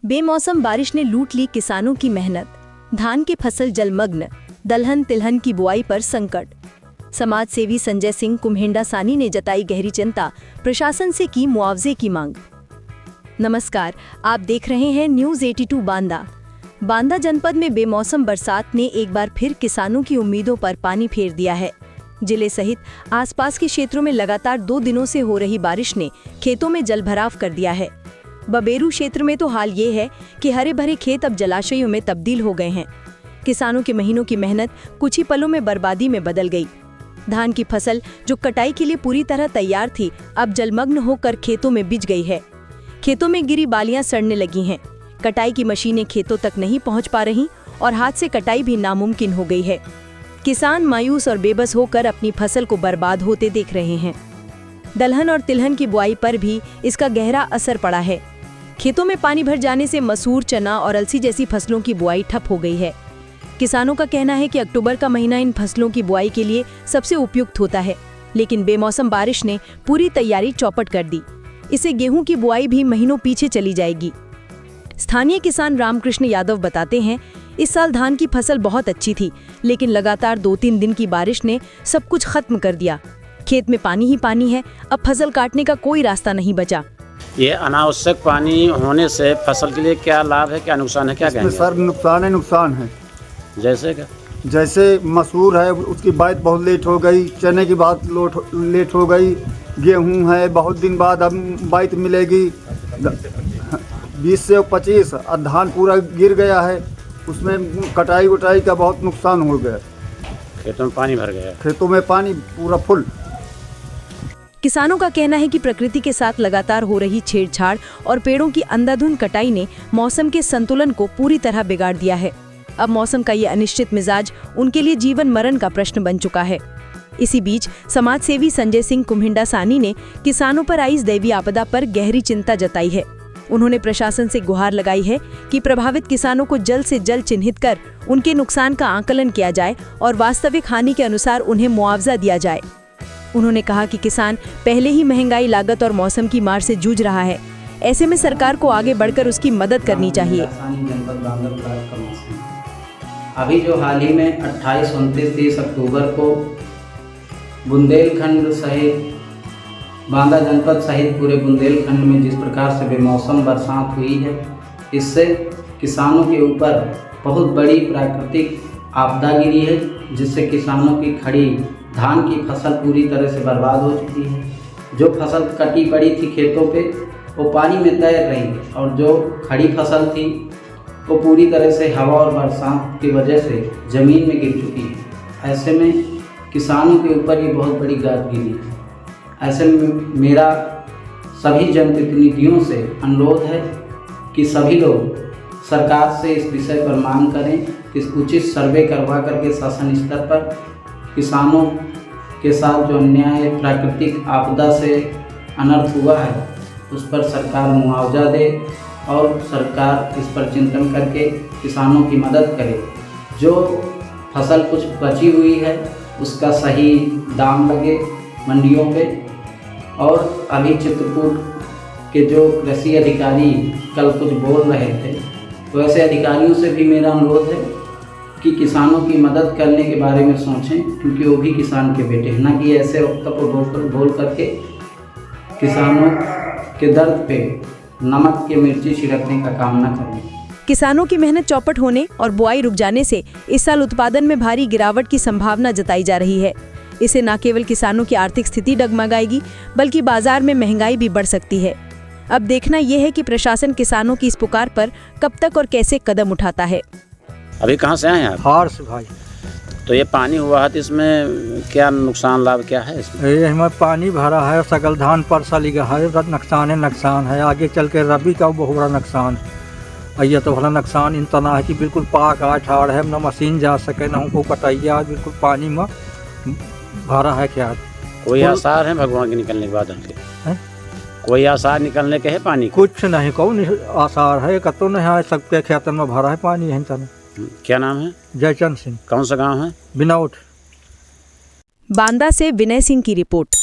बेमौसम बारिश ने लूट ली किसानों की मेहनत। धान की फसल जलमग्न, दलहन तिलहन की बुआई पर संकट। समाज सेवी संजय सिंह कुम्हेंडा सानी ने जताई गहरी चिंता, प्रशासन से की मुआवजे की मांग। नमस्कार, आप देख रहे हैं न्यूज़ 82 बांदा। बांदा जनपद में बेमौसम बरसात ने एक बार फिर किसानों की उम्मीदों पर पानी फेर दिया है। जिले सहित आसपास के क्षेत्रों में लगातार 2 दिनों से हो रही बारिश ने खेतों में जलभराव कर दिया है। बबेरू क्षेत्र में तो हाल ये है कि हरे भरे खेत अब जलाशयों में तब्दील हो गए हैं। किसानों के महीनों की मेहनत कुछ ही पलों में बर्बादी में बदल गई। धान की फसल जो कटाई के लिए पूरी तरह तैयार थी, अब जलमग्न होकर खेतों में बिछ गई है। खेतों में गिरी बालियां सड़ने लगी हैं। कटाई की मशीनें खेतों तक नहीं पहुंच पा रही और हाथ से कटाई भी नामुमकिन हो गई है। किसान मायूस और बेबस होकर अपनी फसल को बर्बाद होते देख रहे हैं। दलहन और तिलहन की बुआई पर भी इसका गहरा असर पड़ा है। खेतों में पानी भर जाने से मसूर, चना और अलसी जैसी फसलों की बुआई ठप हो गई है। किसानों का कहना है कि अक्टूबर का महीना इन फसलों की बुआई के लिए सबसे उपयुक्त होता है, लेकिन बेमौसम बारिश ने पूरी तैयारी चौपट कर दी। इससे गेहूं की बुआई भी महीनों पीछे चली जाएगी। स्थानीय किसान रामकृष्ण यादव बताते हैं, इस साल धान की फसल बहुत अच्छी थी, लेकिन लगातार 2-3 दिन की बारिश ने सब कुछ खत्म कर दिया। खेत में पानी ही पानी है, अब फसल काटने का कोई रास्ता नहीं बचा। ये अनावश्यक पानी होने से फसल के लिए क्या लाभ है, क्या नुकसान है, क्या कहेंगे? सर नुकसान है। जैसे क्या? जैसे मसूर है, उसकी बात बहुत लेट हो गई। चने की बात लेट हो गई। गेहूं है, बहुत दिन बाद अब बात मिलेगी 20 से 25। और धान पूरा गिर गया है, उसमें कटाई उटाई का बहुत नुकसान हो गया। खेतों में पानी भर गया, खेतों में पानी पूरा फुल। किसानों का कहना है कि प्रकृति के साथ लगातार हो रही छेड़छाड़ और पेड़ों की अंधाधुंध कटाई ने मौसम के संतुलन को पूरी तरह बिगाड़ दिया है। अब मौसम का ये अनिश्चित मिजाज उनके लिए जीवन मरण का प्रश्न बन चुका है। इसी बीच समाज सेवी संजय सिंह कुम्हेंडा सानी ने किसानों पर आई इस दैवीय आपदा पर गहरी चिंता जताई है। उन्होंने प्रशासन से गुहार लगाई है कि प्रभावित किसानों को जल्द से जल्द चिन्हित कर उनके नुकसान का आकलन किया जाए और वास्तविक हानि के अनुसार उन्हें मुआवजा दिया जाए। उन्होंने कहा कि किसान पहले ही महंगाई, लागत और मौसम की मार से जूझ रहा है। ऐसे में सरकार को आगे बढ़कर उसकी मदद करनी चाहिए। अभी जो हाल ही में 28, 29, 30 अक्टूबर को बुंदेलखंड सहित बांदा जनपद सहित पूरे बुंदेलखंड में जिस प्रकार से बेमौसम बरसात हुई है, इससे किसानों के ऊपर बहुत बड़ी प्राकृतिक आपदा गिरी है, जिससे किसानों की खड़ी धान की फसल पूरी तरह से बर्बाद हो चुकी है। जो फसल कटी पड़ी थी खेतों पे, वो पानी में तैर रही है, और जो खड़ी फसल थी वो पूरी तरह से हवा और बरसात की वजह से ज़मीन में गिर चुकी है। ऐसे में किसानों के ऊपर ये बहुत बड़ी गाज गिरी है। ऐसे में मेरा सभी जनप्रतिनिधियों से अनुरोध है कि सभी लोग सरकार से इस विषय पर मांग करें कि उचित सर्वे करवा करके शासन स्तर पर किसानों के साथ जो अन्याय प्राकृतिक आपदा से अनर्थ हुआ है, उस पर सरकार मुआवजा दे और सरकार इस पर चिंतन करके किसानों की मदद करे। जो फसल कुछ बची हुई है उसका सही दाम लगे मंडियों पे। और अभी चित्रकूट के जो कृषि अधिकारी कल कुछ बोल रहे थे, तो ऐसे अधिकारियों से भी मेरा अनुरोध है कि किसानों की मदद करने के बारे में सोचें, क्योंकि वो भी किसान के बेटे हैं, ना कि ऐसे वक्त बोल करके किसानों के दर्द पे नमक की मिर्ची छिड़कने का काम न करें। किसानों की मेहनत चौपट होने और बुआई रुक जाने से इस साल उत्पादन में भारी गिरावट की संभावना जताई जा रही है। इससे न केवल किसानों की आर्थिक स्थिति डगमगाएगी, बल्कि बाजार में महंगाई भी बढ़ सकती है। अब देखना यह है कि प्रशासन किसानों की इस पुकार पर कब तक और कैसे कदम उठाता है। अभी कहाँ से आए हैं आप? हार से भाई। तो ये पानी हुआ है, तो इसमें क्या नुकसान लाभ क्या है इसमें? ये हमें पानी भरा है, सकल धान पर सली गया है, नुकसान है। आगे चल के रबी का बहुत बड़ा नुकसान है। ये तो भला नुकसान इन तना है कि बिल्कुल पाक आ ठाड़ है, न मशीन जा सके, न हमको कटाइया, बिल्कुल पानी में भरा है। क्या कोई आसार है भगवान के निकलने के बाद है? कोई आसार निकलने के है पानी? कुछ नहीं, कौन आसार है, कतो नहीं है, सबके खेतों में भरा है पानी है। क्या नाम है? जयचंद सिंह। कौन सा गांव है? बिनौट। बांदा से विनय सिंह की रिपोर्ट।